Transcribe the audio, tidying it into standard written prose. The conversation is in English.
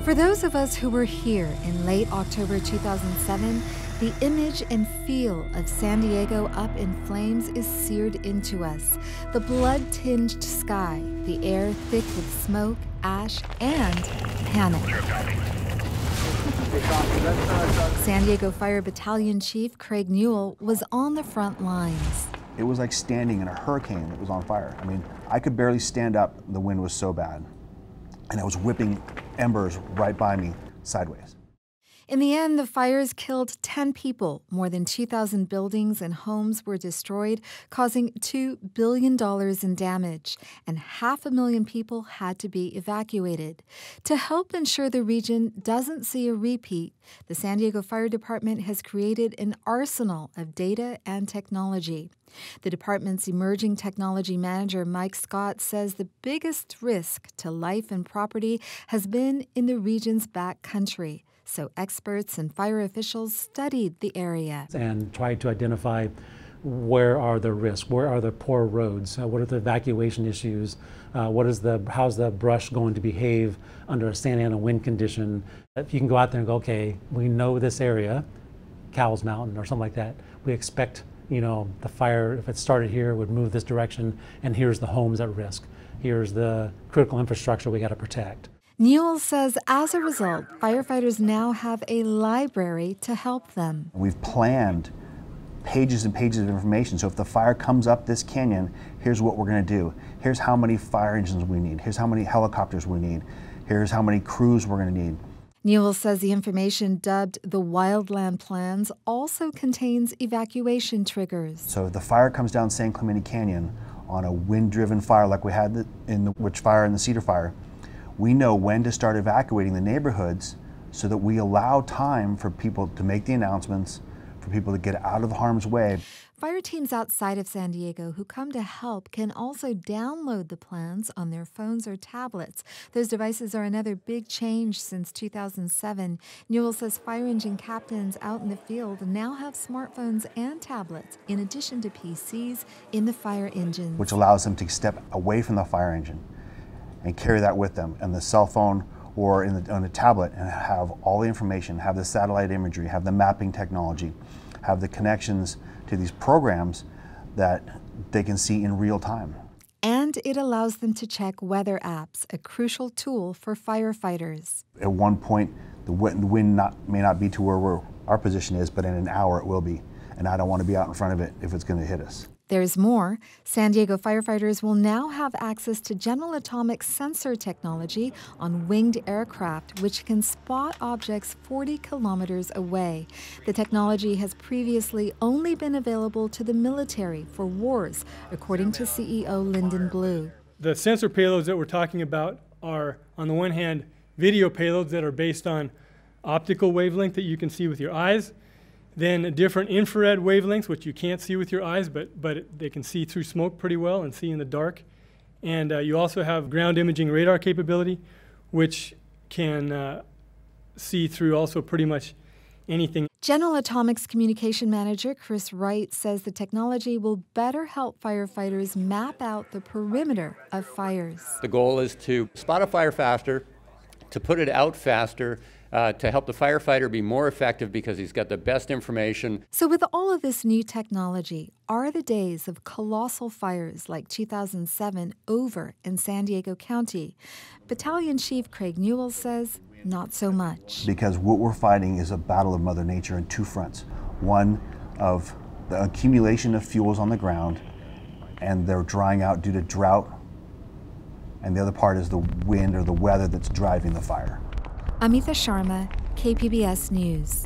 For those of us who were here in late October 2007, the image and feel of San Diego up in flames is seared into us. The blood-tinged sky, the air thick with smoke, ash, and panic. San Diego Fire Battalion Chief Craig Newell was on the front lines. It was like standing in a hurricane that was on fire. I mean, I could barely stand up, the wind was so bad. And it was whipping embers right by me sideways. In the end, the fires killed 10 people. More than 2,000 buildings and homes were destroyed, causing $2 billion in damage, and 500,000 people had to be evacuated. To help ensure the region doesn't see a repeat, the San Diego Fire Department has created an arsenal of data and technology. The department's emerging technology manager, Mike Scott, says the biggest risk to life and property has been in the region's backcountry. So experts and fire officials studied the area and tried to identify where are the risks, where are the poor roads, what are the evacuation issues, how's the brush going to behave under a Santa Ana wind condition. If you can go out there and go, okay, we know this area, Cowles Mountain or something like that, we expect the fire, if it started here, would move this direction, and here's the homes at risk. Here's the critical infrastructure we got to protect. Newell says as a result, firefighters now have a library to help them. We've planned pages and pages of information. So if the fire comes up this canyon, here's what we're going to do. Here's how many fire engines we need. Here's how many helicopters we need. Here's how many crews we're going to need. Newell says the information dubbed the Wildland Plans also contains evacuation triggers. So if the fire comes down San Clemente Canyon on a wind-driven fire like we had in the Witch Fire and the Cedar Fire, we know when to start evacuating the neighborhoods so that we allow time for people to make the announcements, for people to get out of harm's way. Fire teams outside of San Diego who come to help can also download the plans on their phones or tablets. Those devices are another big change since 2007. Newell says fire engine captains out in the field now have smartphones and tablets, in addition to PCs, in the fire engines. Which allows them to step away from the fire engine and carry that with them on the cell phone or on a tablet and have all the information, have the satellite imagery, have the mapping technology, have the connections to these programs that they can see in real time. And it allows them to check weather apps, a crucial tool for firefighters. At one point, the wind may not be to where our position is, but in an hour it will be. And I don't want to be out in front of it if it's going to hit us. There's more. San Diego firefighters will now have access to General Atomics sensor technology on winged aircraft, which can spot objects 40 kilometers away. The technology has previously only been available to the military for wars, according to CEO Lyndon Blue. The sensor payloads that we're talking about are, on the one hand, video payloads that are based on optical wavelength that you can see with your eyes. Then different infrared wavelengths, which you can't see with your eyes, but they can see through smoke pretty well and see in the dark. And you also have ground imaging radar capability, which can see through also pretty much anything. General Atomics Communication Manager Chris Wright says the technology will better help firefighters map out the perimeter of fires. The goal is to spot a fire faster, to put it out faster, to help the firefighter be more effective because he's got the best information. So with all of this new technology, are the days of colossal fires like 2007 over in San Diego County? Battalion Chief Craig Newell says not so much. Because what we're fighting is a battle of Mother Nature on two fronts. One of the accumulation of fuels on the ground and they're drying out due to drought. And the other part is the wind or the weather that's driving the fire. Amita Sharma, KPBS News.